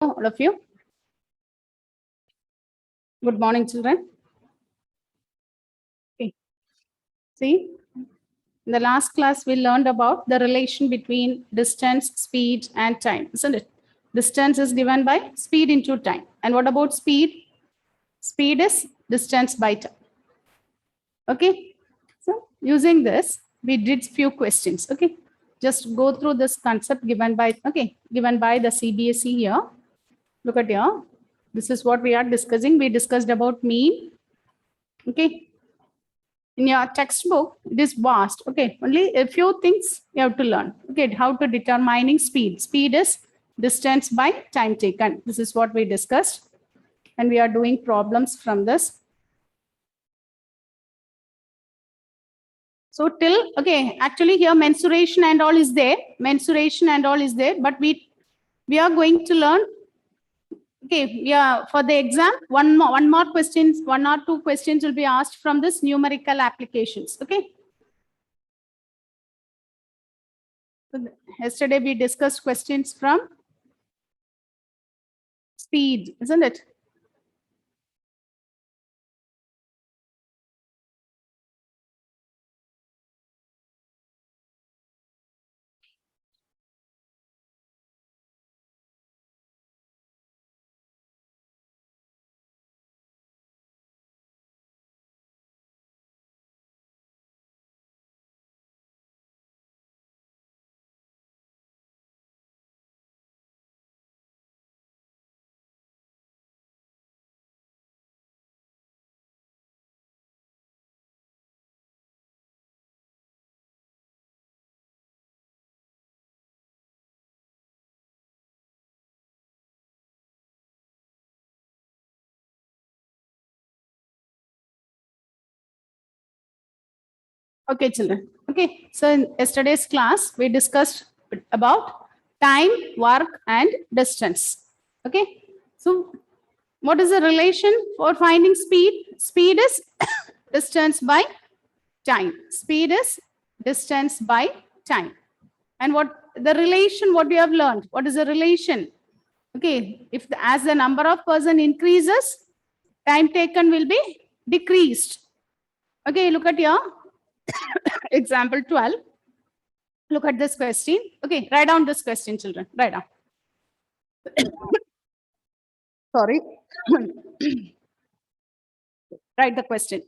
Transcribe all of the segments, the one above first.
all of you. Good morning, children. Okay. See, in the last class, we learned about the relation between distance, speed, and time, isn't it? Distance is given by speed into time. And what about speed? Speed is distance by time. Okay. So using this, we did few questions. Okay. Just go through this concept given by the CBSE here. Look at here. This is what we are discussing. We discussed about mean. Okay. In your textbook, it is vast. Okay. Only a few things you have to learn. Okay. How to determining speed. Speed is distance by time taken. This is what we discussed. And we are doing problems from this. So till, okay, actually here mensuration and all is there. Mensuration and all is there. But we are going to learn. Okay, yeah, for the exam, one more questions, 1 or 2 questions will be asked from this numerical applications. Okay. So yesterday we discussed questions from speed, isn't it? Okay, children. Okay, so in yesterday's class, we discussed about time, work, and distance. Okay, so what is the relation for finding speed? Speed is distance by time. Speed is distance by time. And what the relation, what we have learned? What is the relation? Okay, if as the number of person increases, time taken will be decreased. Okay, look at your example 12. Look at this question. Okay, write down this question, children. Write down. Sorry. Write the question.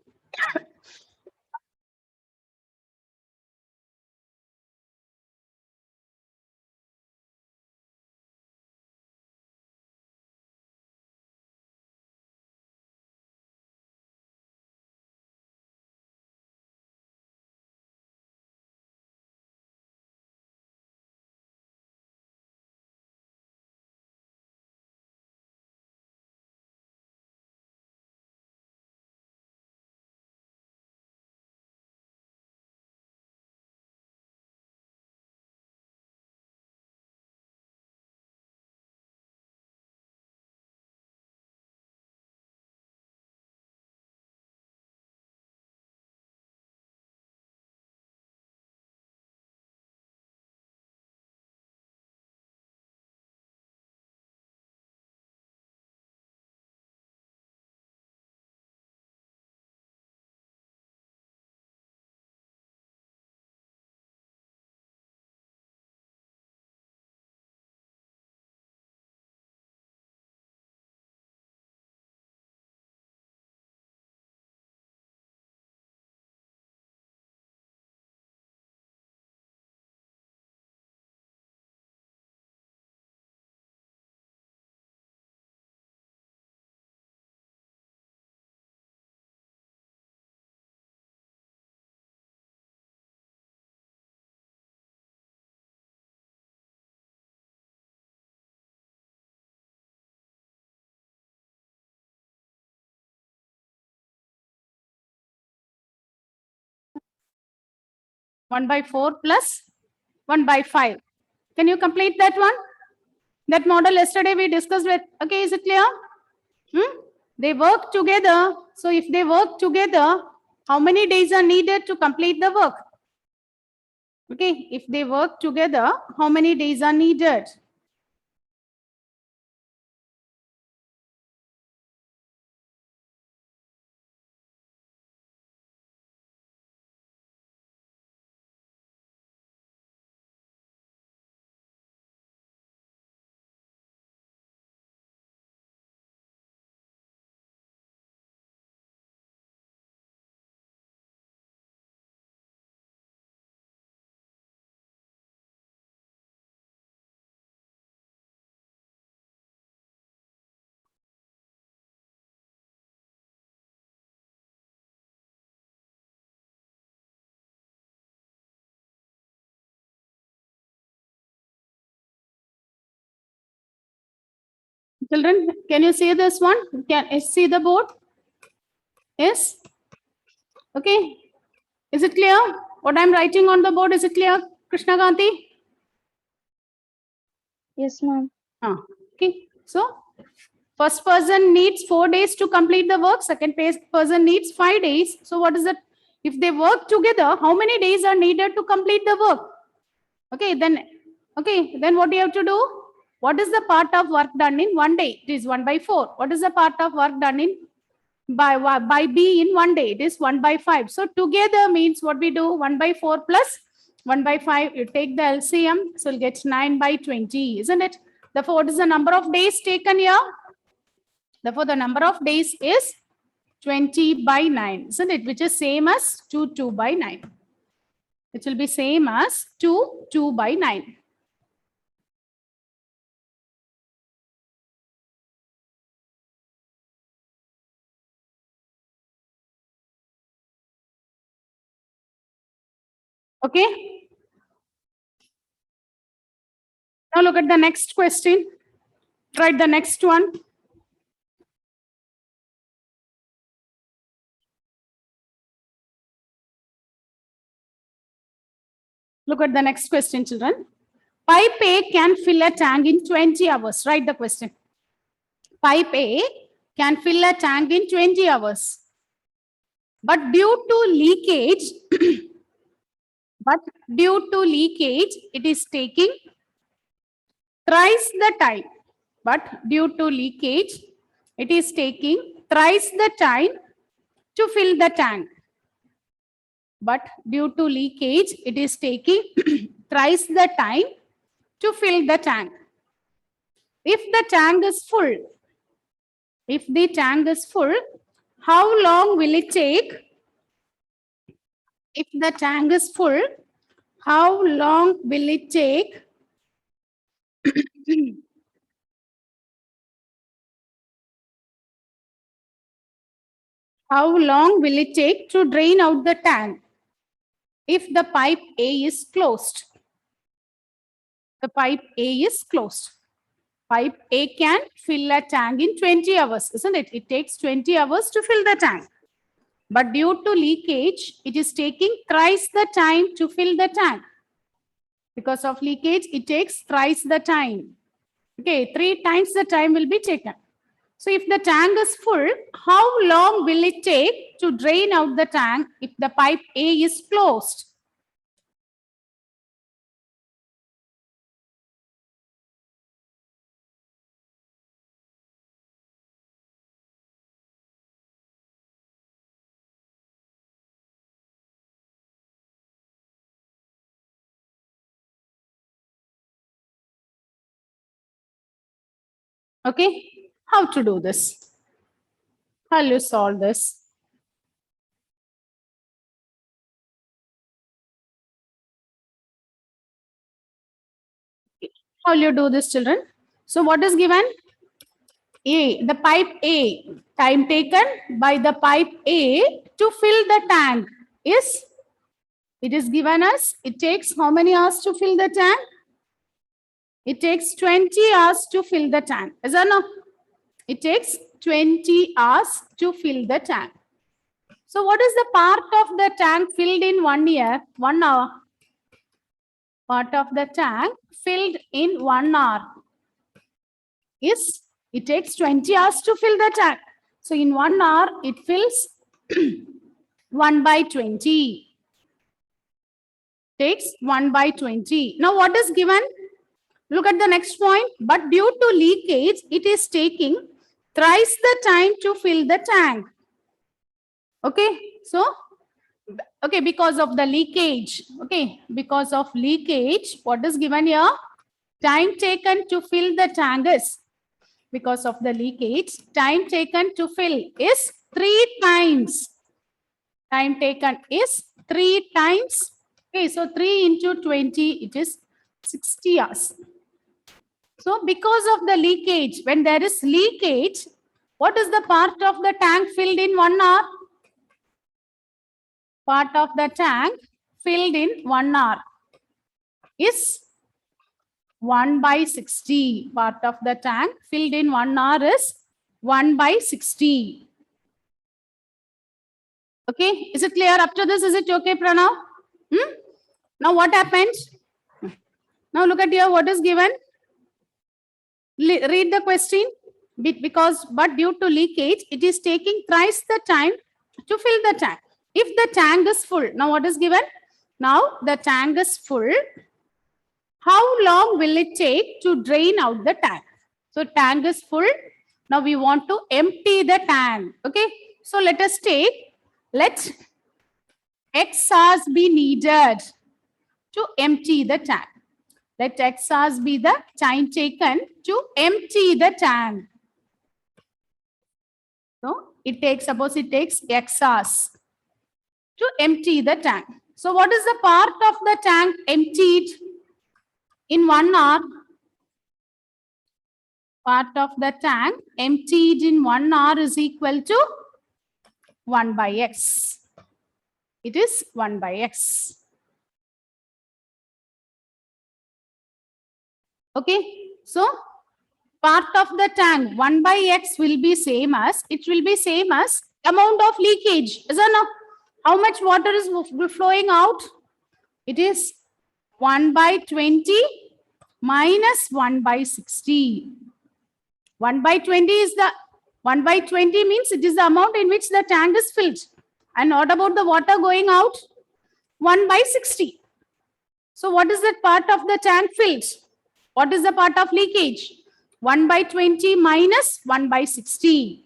One by 4 plus 1 by 5. Can you complete that one? That model yesterday we discussed with. Okay, is it clear? They work together. So if they work together, how many days are needed to complete the work? Okay, if they work together, how many days are needed? Children, can you see this one? Can you see the board? Yes. Okay. Is it clear? What I'm writing on the board, is it clear, Krishna Kanti? Yes, ma'am. Okay. So first person needs 4 days to complete the work. Second person needs 5 days. So what is it? If they work together, how many days are needed to complete the work? Okay, then what do you have to do? What is the part of work done in 1 day? It is 1/4. What is the part of work done in by B in 1 day? It is 1/5. So together means what we do? 1/4 plus 1/5. You take the LCM, so you'll get 9/20, isn't it? Therefore, what is the number of days taken here? Therefore, the number of days is 20/9, isn't it? Which is same as 2/9. It will be same as 2/9. Okay. Now look at the next question. Write the next one. Look at the next question, children. Pipe A can fill a tank in 20 hours. Write the question. Pipe A can fill a tank in 20 hours. But due to leakage, it is taking thrice the time. But due to leakage, it is taking thrice the time to fill the tank. But due to leakage, it is taking thrice the time to fill the tank. If the tank is full, how long will it take? If the tank is full, how long will it take? How long will it take to drain out the tank if the pipe A is closed? The pipe A is closed. Pipe A can fill a tank in 20 hours, isn't it? It takes 20 hours to fill the tank. But due to leakage, it is taking thrice the time to fill the tank. Because of leakage, it takes thrice the time. Okay, 3 times the time will be taken. So if the tank is full, how long will it take to drain out the tank if the pipe A is closed? Okay, how to do this? How will you solve this? How will you do this, children? So what is given? A, the pipe A, time taken by the pipe A to fill the tank is, it is given us, it takes how many hours to fill the tank? It takes 20 hours to fill the tank. Is that no? It takes 20 hours to fill the tank. So what is the part of the tank filled in 1 year, 1 hour? Part of the tank filled in 1 hour is, it takes 20 hours to fill the tank. So in 1 hour, it fills 1/20. Takes 1/20. Now what is given? Look at the next point. But due to leakage, it is taking thrice the time to fill the tank. Okay, so, okay, because of the leakage, okay, because of leakage, what is given here? Time taken to fill the tank is, because of the leakage, time taken to fill is 3 times. Time taken is 3 times. Okay, so 3 into 20, it is 60 hours. So because of the leakage, when there is leakage, what is the part of the tank filled in 1 hour? Part of the tank filled in 1 hour is 1 by 60. Part of the tank filled in 1 hour is 1 by 60. Okay, is it clear up to this? Is it okay, Pranav? Now what happens? Now look at here, what is given? Read the question. But due to leakage, it is taking thrice the time to fill the tank. If the tank is full, now what is given? Now the tank is full. How long will it take to drain out the tank? So tank is full. Now we want to empty the tank. Okay. So let X hours be needed to empty the tank. Let X hours be the time taken to empty the tank. So suppose it takes X hours to empty the tank. So what is the part of the tank emptied in 1 hour? Part of the tank emptied in 1 hour is equal to 1 by X. It is 1 by X. Okay, so part of the tank 1 by X will be same as amount of leakage. Is that no? How much water is flowing out? It is 1 by 20 minus 1 by 60. 1 by 20 is the 1 by 20 means it is the amount in which the tank is filled. And what about the water going out? 1 by 60. So what is that part of the tank filled? What is the part of leakage? 1 by 20 minus 1 by 60.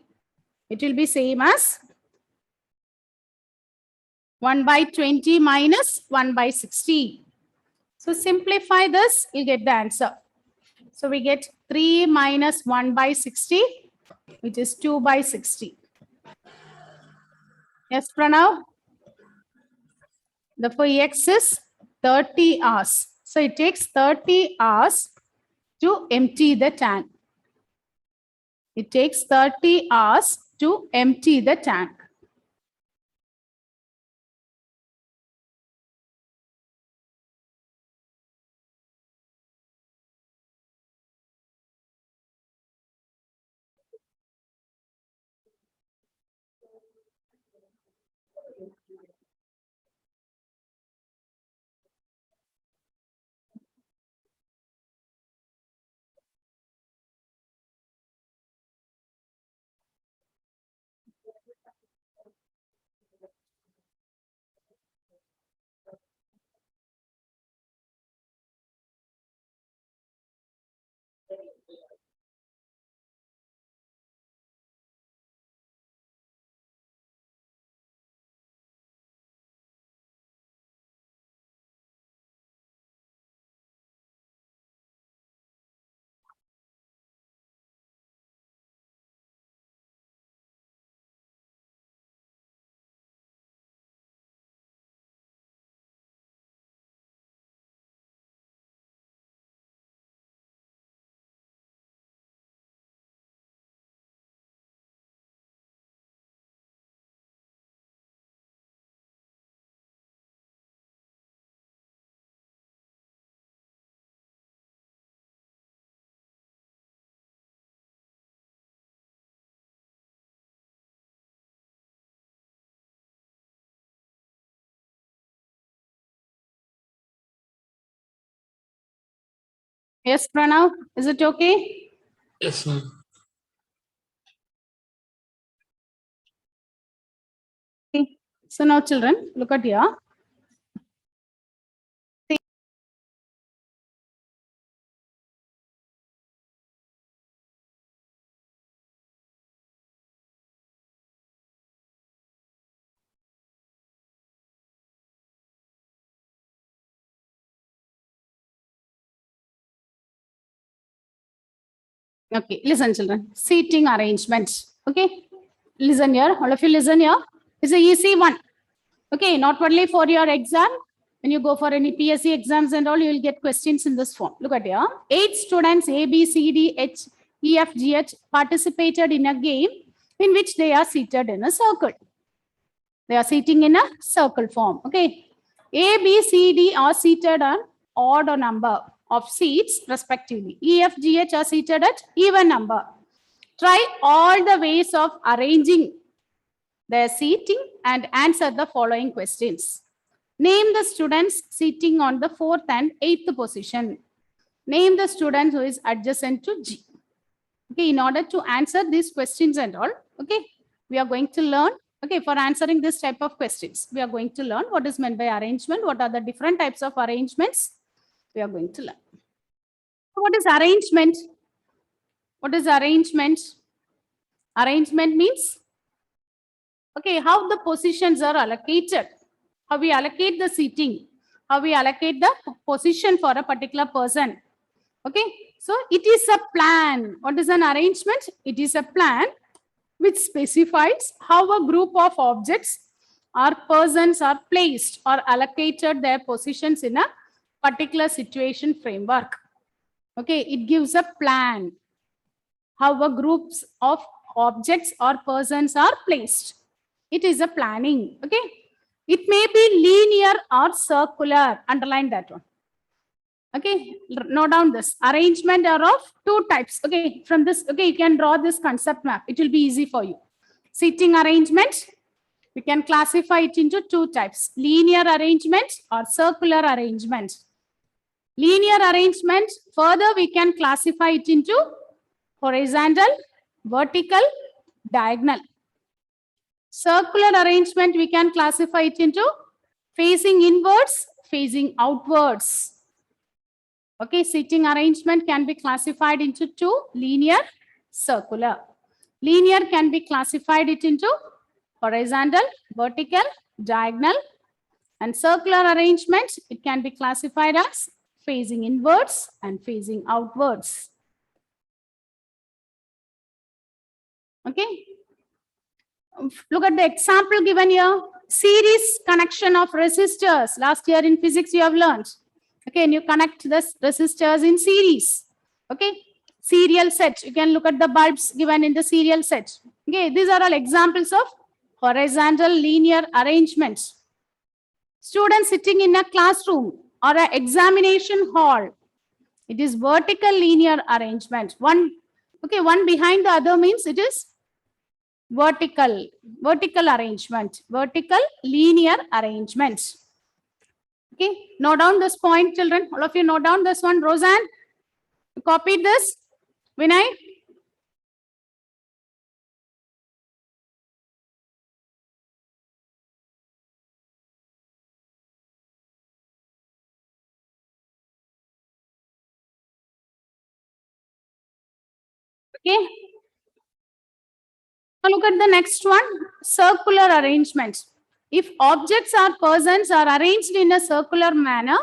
It will be same as 1 by 20 minus 1 by 60. So simplify this, you'll get the answer. So we get 3 minus 1 by 60, which is 2 by 60. Yes, Pranav? The for X is 30 hours. So it takes 30 hours to empty the tank. It takes 30 hours to empty the tank. Yes, Pranav, is it okay? Yes, ma'am. Okay. So now children, look at here. Okay, listen children, seating arrangement. Okay, listen here, all of you listen here. It's an easy one. Okay, not only for your exam, when you go for any PSC exams and all, you will get questions in this form. Look at here. 8 students A, B, C, D, H, E, F, G, H participated in a game in which they are seated in a circle. They are sitting in a circle form. Okay. A, B, C, D are seated on odd number. of seats respectively. E, F, G, H are seated at even number. Try all the ways of arranging their seating and answer the following questions. Name the students sitting on the 4th and 8th position. Name the student who is adjacent to G. Okay, in order to answer these questions and all, okay, we are going to learn, okay, for answering this type of questions, we are going to learn what is meant by arrangement, what are the different types of arrangements we are going to learn. What is arrangement? What is arrangement? Arrangement means, okay, how the positions are allocated, how we allocate the seating, how we allocate the position for a particular person. Okay, so it is a plan. What is an arrangement? It is a plan which specifies how a group of objects or persons are placed or allocated their positions in a particular situation framework. Okay, it gives a plan how a groups of objects or persons are placed. It is a planning. Okay, it may be linear or circular. Underline that one. Okay, note down this. Arrangement are of two types. Okay, from this, okay, you can draw this concept map. It will be easy for you. Seating arrangement, we can classify it into two types. Linear arrangement or circular arrangement. Linear arrangement, further we can classify it into horizontal, vertical, diagonal. Circular arrangement, we can classify it into facing inwards, facing outwards. Okay, seating arrangement can be classified into two, linear, circular. Linear can be classified it into horizontal, vertical, diagonal, and circular arrangement, it can be classified as facing inwards and facing outwards. Okay, look at the example given here. Series connection of resistors. Last year in physics you have learned. Okay, and you connect the resistors in series. Okay, serial set. You can look at the bulbs given in the serial set. Okay, these are all examples of horizontal linear arrangements. Students sitting in a classroom or an examination hall. It is vertical linear arrangement. One behind the other means it is vertical arrangement, vertical linear arrangement. Okay, note down this point, children. All of you note down this one. Roseanne, you copied this. Vinay? Okay. Now look at the next one, circular arrangement. If objects or persons are arranged in a circular manner,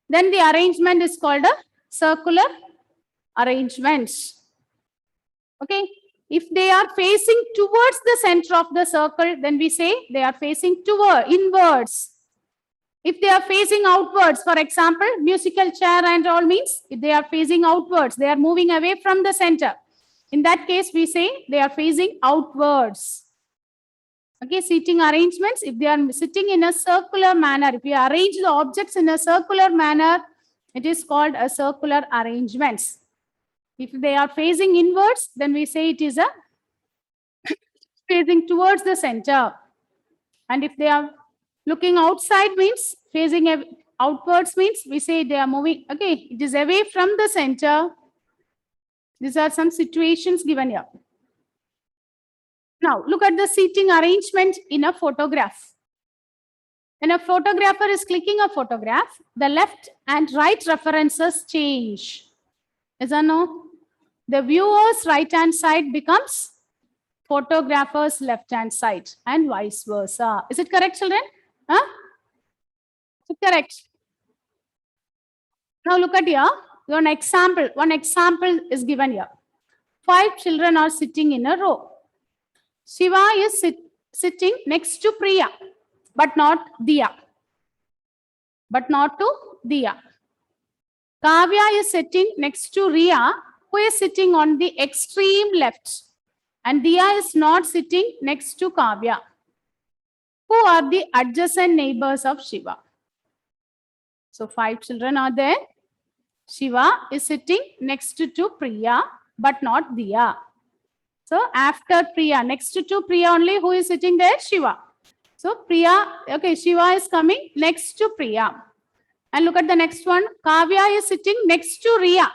then the arrangement is called a circular arrangement. Okay. If they are facing towards the center of the circle, then we say they are facing inwards. If they are facing outwards, for example, musical chair and all means, if they are facing outwards, they are moving away from the center. In that case, we say they are facing outwards. Okay, seating arrangements, if they are sitting in a circular manner, if we arrange the objects in a circular manner, it is called a circular arrangements. If they are facing inwards, then we say it is a facing towards the center. And if they are looking outside means facing outwards means we say they are moving. Okay, it is away from the center. These are some situations given here. Now, look at the seating arrangement in a photograph. When a photographer is clicking a photograph, the left and right references change. Yes or no? The viewer's right-hand side becomes photographer's left-hand side and vice versa. Is it correct, children? Huh? Is it correct? Now look at here. One example is given here. 5 children are sitting in a row. Shiva is sitting next to Priya, but not Diya. Kavya is sitting next to Riya, who is sitting on the extreme left. And Diya is not sitting next to Kavya. Who are the adjacent neighbors of Shiva? So 5 children are there. Shiva is sitting next to Priya, but not Diya. So after Priya, next to Priya only, who is sitting there? Shiva. So Priya, okay, Shiva is coming next to Priya. And look at the next one. Kavya is sitting next to Riya,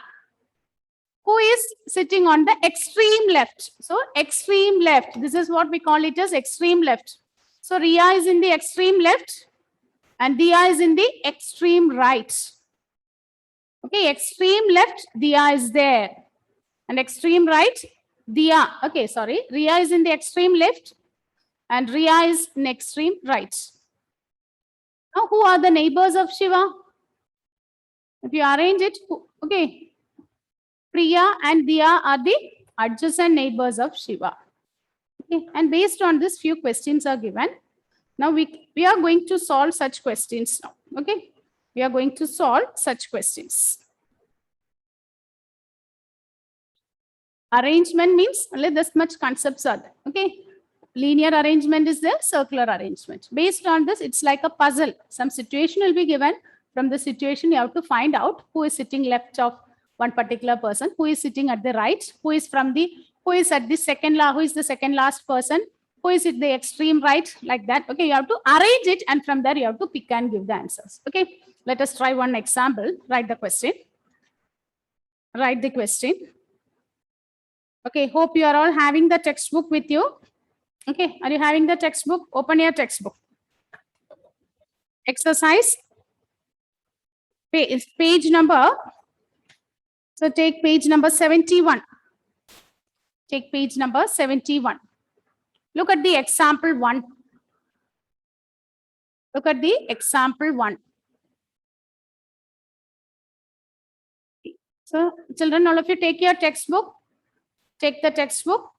who is sitting on the extreme left. So extreme left. This is what we call it as extreme left. So Riya is in the extreme left and Diya is in the extreme right. Okay, extreme left, Diya is there. And extreme right, Diya. Okay, sorry. Riya is in the extreme left and Riya is in extreme right. Now, who are the neighbors of Shiva? If you arrange it, okay. Priya and Diya are the adjacent neighbors of Shiva. Okay, and based on this, few questions are given. Now we are going to solve such questions now. Okay, we are going to solve such questions. Arrangement means only this much concepts are there. Okay, linear arrangement is there, circular arrangement. Based on this, it's like a puzzle. Some situation will be given. From the situation, you have to find out who is sitting left of one particular person, who is sitting at the right, who is at the second who is the second last person, who is at the extreme right, like that. Okay, you have to arrange it, and from there you have to pick and give the answers. Okay, let us try one example. Write the question. Write the question. Okay, hope you are all having the textbook with you. Okay, are you having the textbook? Open your textbook. Exercise. Page number. So take page number 71. Take page number 71. Look at the example 1. Look at the example 1. So children, all of you take your textbook. Take the textbook.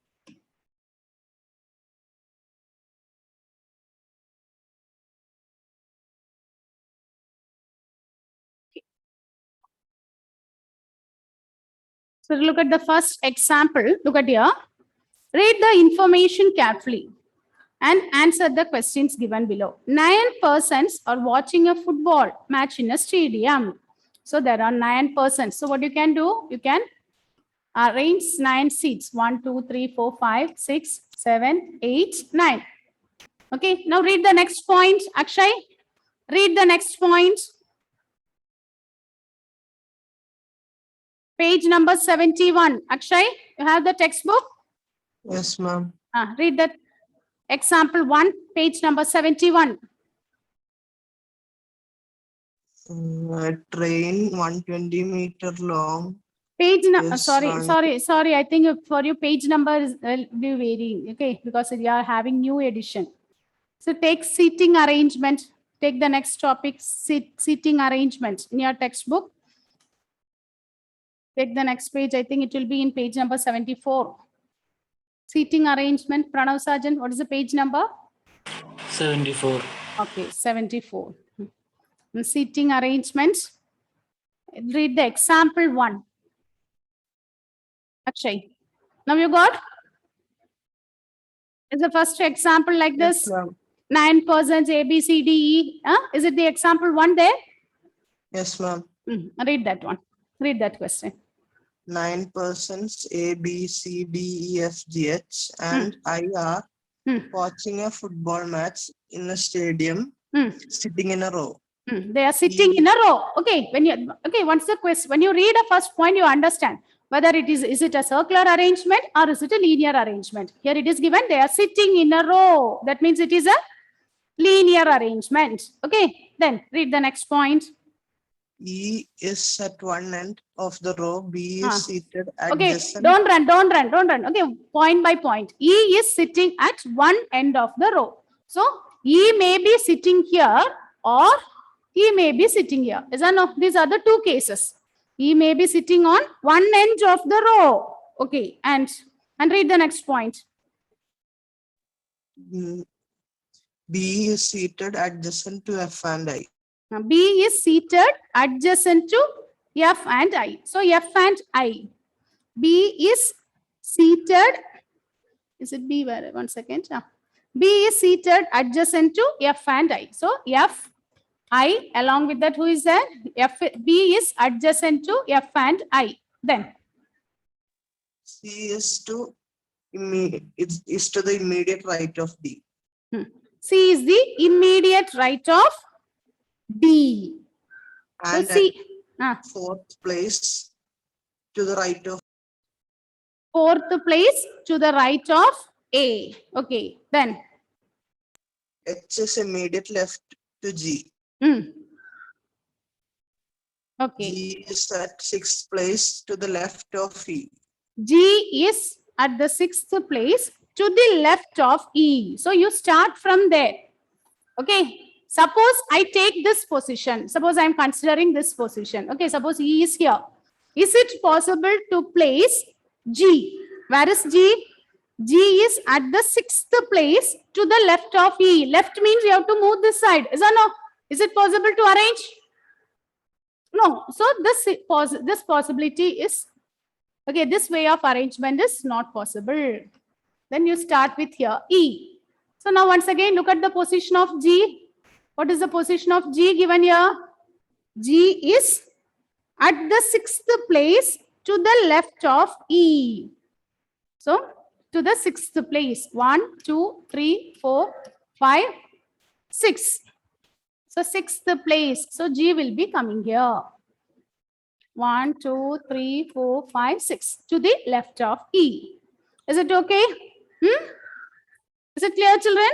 So look at the first example. Look at here. Read the information carefully and answer the questions given below. 9 persons are watching a football match in a stadium. So there are 9 persons. So what you can do? You can arrange 9 seats. 1, 2, 3, 4, 5, 6, 7, 8, 9. Okay. Now read the next point. Akshay, read the next point. Page number 71. Akshay, you have the textbook? Yes, ma'am. Read that example 1, page number 71. A train 120 meter long. Page number, Yes, sorry. I think for you page number is will be varying. Okay, because you are having new edition. So take seating arrangement. Take the next topic, seating arrangement in your textbook. Take the next page. I think it will be in page number 74. Seating arrangement. Pranav Sarjan, what is the page number? 74. Okay, 74. Seating arrangement. Read the example 1. Akshay. Now you got? Is the first example like this? Yes, 9 persons, A, B, C, D, E. Is it the example 1 there? yes, ma'am. Read that one. Read that question. 9 persons A, B, C, D, E, F, G, H, and I are watching a football match in a stadium, sitting in a row. They are sitting in a row. Okay. Once the question, when you read a first point, you understand whether it is it a circular arrangement or is it a linear arrangement. Here it is given they are sitting in a row. That means it is a linear arrangement. Okay. Then read the next point. E is at one end of the row. B is seated Okay, adjacent. don't run. Okay, point by point. E is sitting at one end of the row. So E may be sitting here or E may be sitting here. Is that no? These are the 2 cases. E may be sitting on one end of the row. Okay, and read the next point. B is seated adjacent to F and I. Now, B is seated adjacent to F and I. So F and I. B is seated. Is it B? One second. B is seated adjacent to F and I. So F I, along with that, who is there? F, B is adjacent to F and I. Then C is to is to the immediate right of D. C is the immediate right of D. So And C, at fourth place to the right of fourth place to the right of A. Okay, then H is immediate left to G. Okay. G is at sixth place to the left of E. G is at the sixth place to the left of E. So you start from there. Okay. Suppose I take this position. Suppose I am considering this position. Okay. Suppose E is here. Is it possible to place G? Where is G? G is at the sixth place to the left of E. Left means you have to move this side. Is or no? Is it possible to arrange? No. So this possibility is, okay, this way of arrangement is not possible. Then you start with here, E. So now once again, look at the position of G. What is the position of G given here? G is at the sixth place to the left of E. So to the sixth place, 1, 2, 3, 4, 5, 6. So sixth place. So G will be coming here. 1, 2, 3, 4, 5, 6 to the left of E. Is it okay? Is it clear, children?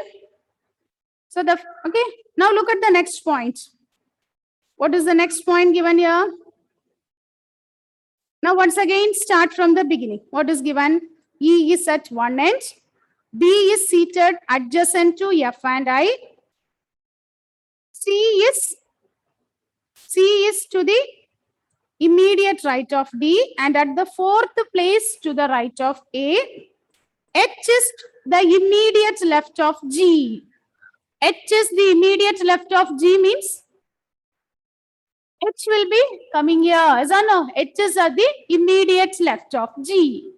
So okay. Now look at the next point. What is the next point given here? Now once again start from the beginning. What is given? E is at one end. B is seated adjacent to F and I. C is to the immediate right of D and at the fourth place to the right of A. H is the immediate left of G. H is the immediate left of G means H will be coming here. Is or no? H is at the immediate left of G.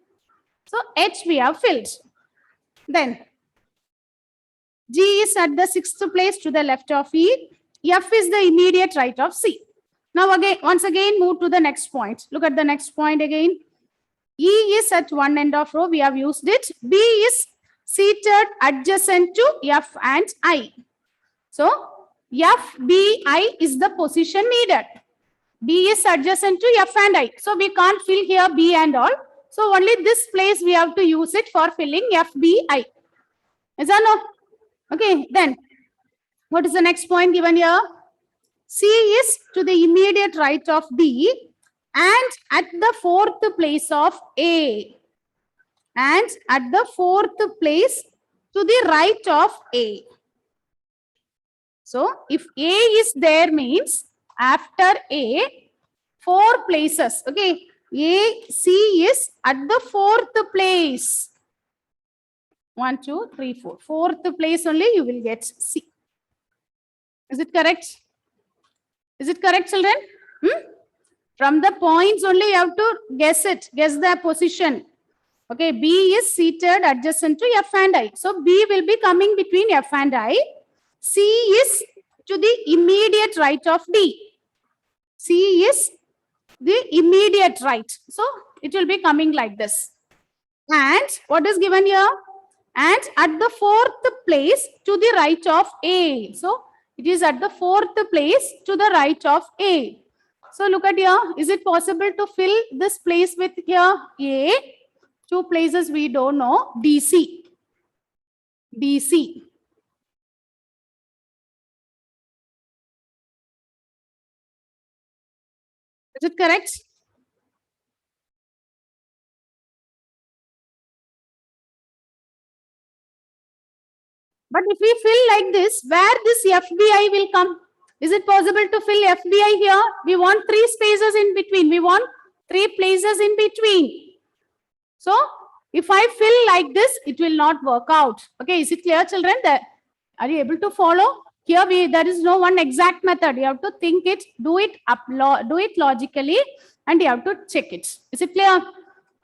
So H we have filled. Then G is at the sixth place to the left of E. F is the immediate right of C. Now again, once again, move to the next point. Look at the next point again. E is at one end of row. We have used it. B is seated adjacent to F and I. So F, B, I is the position needed. B is adjacent to F and I. So we can't fill here B and all. So only this place we have to use it for filling F, B, I. Is that no? Okay, then what is the next point given here? C is to the immediate right of D and at the fourth place of A. And at the fourth place to the right of A. So if A is there means after A, 4 places. Okay, A, C is at the fourth place. 1, 2, 3, 4. Fourth place only you will get C. Is it correct? Is it correct, children? From the points only you have to guess it. Guess the position. Okay, B is seated adjacent to F and I. So B will be coming between F and I. C is to the immediate right of D. C is the immediate right. So it will be coming like this. And what is given here? And at the fourth place to the right of A. So it is at the fourth place to the right of A. So look at here. Is it possible to fill this place with here A? 2 places we don't know. DC. DC. Is it correct? But if we fill like this, where this FBI will come? Is it possible to fill FBI here? We want 3 spaces in between. We want 3 places in between. So if I fill like this, it will not work out. Okay, is it clear, children? Are you able to follow? Here there is no one exact method. You have to think it, do it logically, and you have to check it. Is it clear?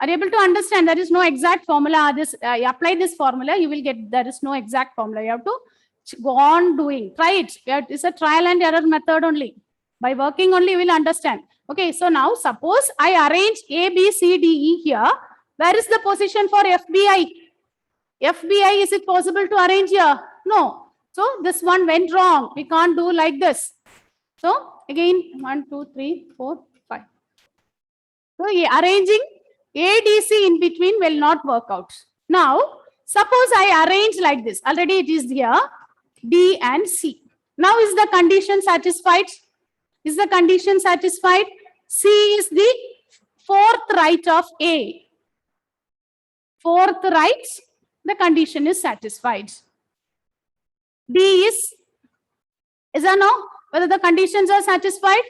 Are you able to understand? There is no exact formula. You apply this formula, you will get, there is no exact formula. You have to Go on doing. Try it. It's a trial and error method only. By working only, you will understand. Okay, so now suppose I arrange A, B, C, D, E here. Where is the position for FBI? FBI, is it possible to arrange here? No. So this one went wrong. We can't do like this. So again, 1, 2, 3, 4, 5. So arranging A, D, C in between will not work out. Now, suppose I arrange like this. Already it is here, D and C. Now is the condition satisfied? Is the condition satisfied? C is the fourth right of A. Fourth right, the condition is satisfied. D is a no? Whether the conditions are satisfied?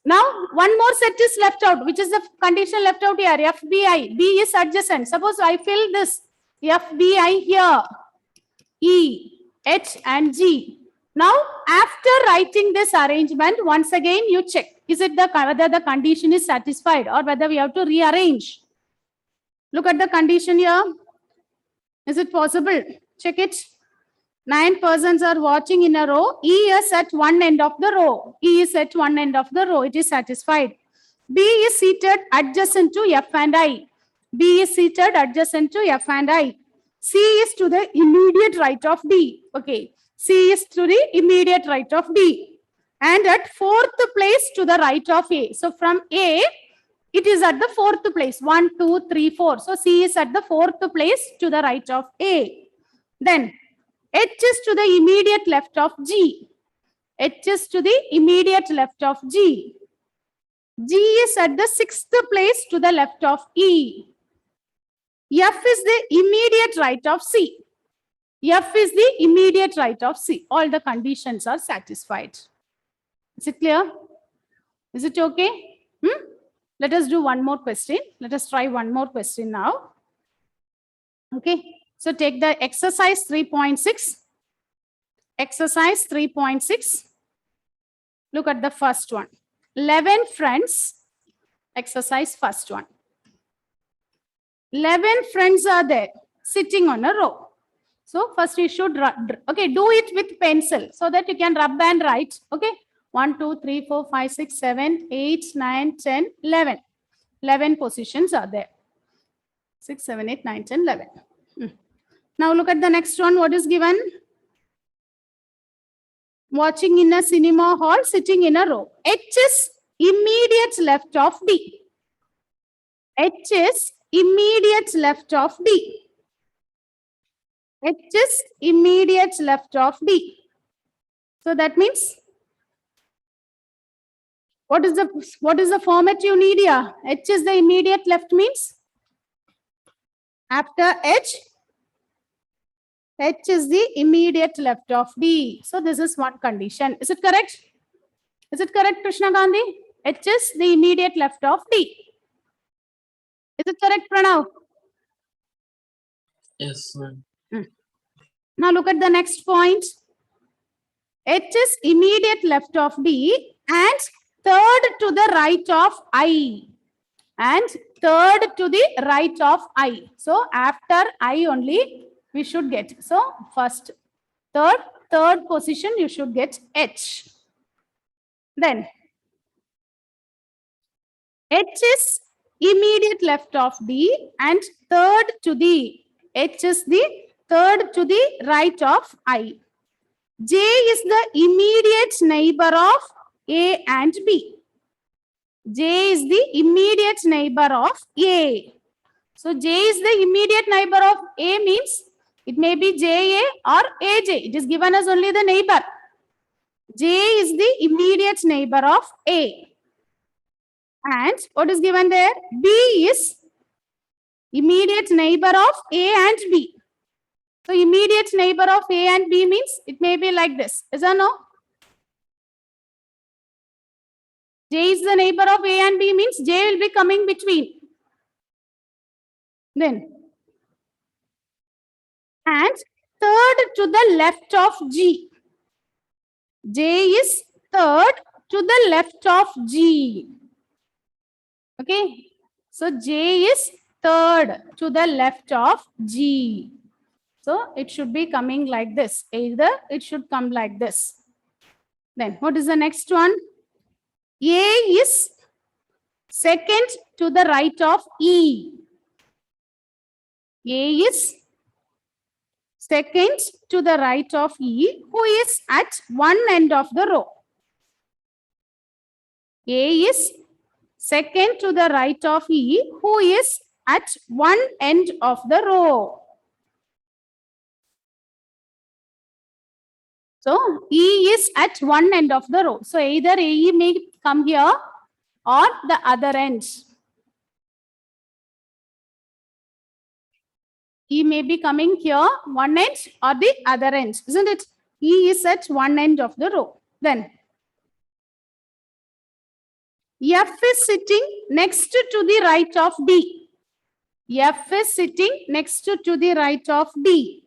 Now, one more set is left out. Which is the condition left out here? FBI. B is adjacent. Suppose I fill this FBI here. E, H and G. Now, after writing this arrangement, once again you check. Is it whether the condition is satisfied or whether we have to rearrange? Look at the condition here. Is it possible? Check it. 9 persons are watching in a row. E is at one end of the row. E is at one end of the row. It is satisfied. B is seated adjacent to F and I. B is seated adjacent to F and I. C is to the immediate right of D. Okay. C is to the immediate right of D. And at fourth place to the right of A. So from A, it is at the fourth place. 1, 2, 3, 4. So C is at the fourth place to the right of A. Then H is to the immediate left of G. H is to the immediate left of G. G is at the sixth place to the left of E. F is the immediate right of C. F is the immediate right of C. All the conditions are satisfied. Is it clear? Is it okay? Let us do one more question. Let us try one more question now. Okay. So take the exercise 3.6. Exercise 3.6. Look at the first one. 11 friends. Exercise first one. 11 friends are there sitting on a row. So first you should, okay, do it with pencil so that you can rub and write. Okay. 1, 2, 3, 4, 5, 6, 7, 8, 9, 10, 11. 11 positions are there. 6, 7, 8, 9, 10, 11. Now look at the next one. What is given? Watching in a cinema hall, sitting in a row. H is immediate left of D. H is immediate left of D. H is immediate left of D. So that means what is the format you need here? H is the immediate left means after H is the immediate left of D. So this is one condition. Is it correct? Is it correct, Krishna Gandhi? H is the immediate left of D. Is it correct, Pranav? Yes, ma'am. Now look at the next point. H is immediate left of D and third to the right of I. And third to the right of I. So after I only we should get. So first, third position you should get H. Then H is immediate left of D and third to the H is the third to the right of I. J is the immediate neighbor of A and B. J is the immediate neighbor of A. So J is the immediate neighbor of A means it may be JA or AJ. It is given as only the neighbor. J is the immediate neighbor of A. And what is given there? B is immediate neighbor of A and B. So immediate neighbor of A and B means it may be like this. Is or no? J is the neighbor of A and B means J will be coming between. Then and third to the left of G. J is third to the left of G. Okay. So J is third to the left of G. So it should be coming like this. Either it should come like this. Then what is the next one? A is second to the right of E. A is second to the right of E, who is at one end of the row. A is second to the right of E, who is at one end of the row. So E is at one end of the row. So either AE may come here or the other end. E may be coming here, one end or the other end, isn't it? E is at one end of the row. Then F is sitting next to the right of D. F is sitting next to the right of D.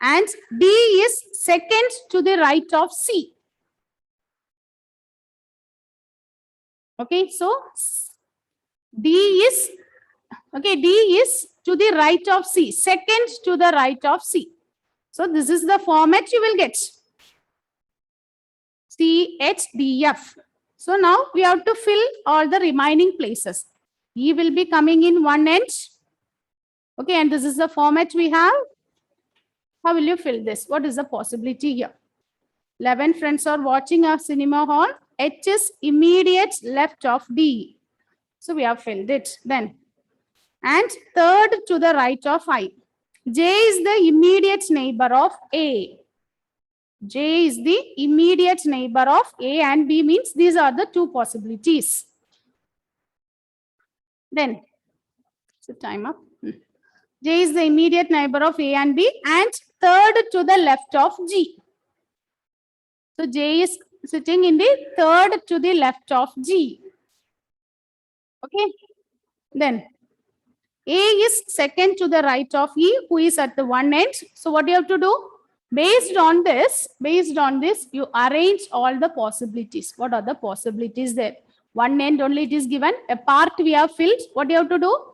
And D is second to the right of C. Okay, so D is to the right of C, second to the right of C. So this is the format you will get. CHDF. So now we have to fill all the remaining places. E will be coming in one end. Okay, and this is the format we have. How will you fill this? What is the possibility here? 11 friends are watching a cinema hall. H is immediate left of D. So we have filled it. Then, and third to the right of I. J is the immediate neighbor of A. J is the immediate neighbor of A and B, means these are the two possibilities. Then, so time up. J is the immediate neighbor of A and B and third to the left of G. So J is sitting in the third to the left of G. Okay. Then A is second to the right of E, who is at the one end. So what do you have to do? Based on this, you arrange all the possibilities. What are the possibilities there? One end only it is given. A part we have filled. What do you have to do?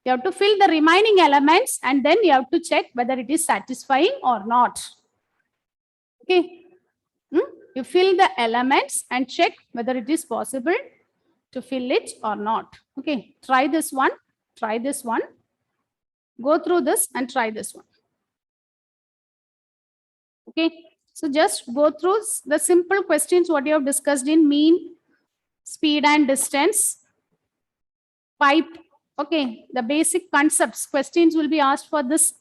You have to fill the remaining elements and then you have to check whether it is satisfying or not. Okay. You fill the elements and check whether it is possible to fill it or not. Okay. Try this one. Try this one. Go through this and try this one. Okay. So just go through the simple questions what you have discussed in mean, speed and distance, pipe. Okay, the basic concepts. Questions will be asked for this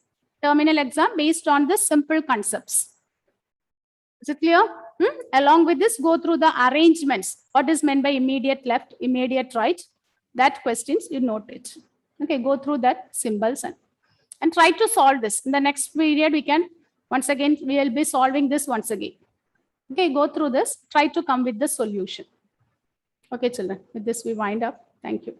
terminal exam based on the simple concepts. Is it clear? Along with this, go through the arrangements. What is meant by immediate left, immediate right? That questions, you note it. Okay, go through that symbols and try to solve this. In the next period, we can, once again, we will be solving this once again. Okay, go through this. Try to come with the solution. Okay, children, with this we wind up. Thank you.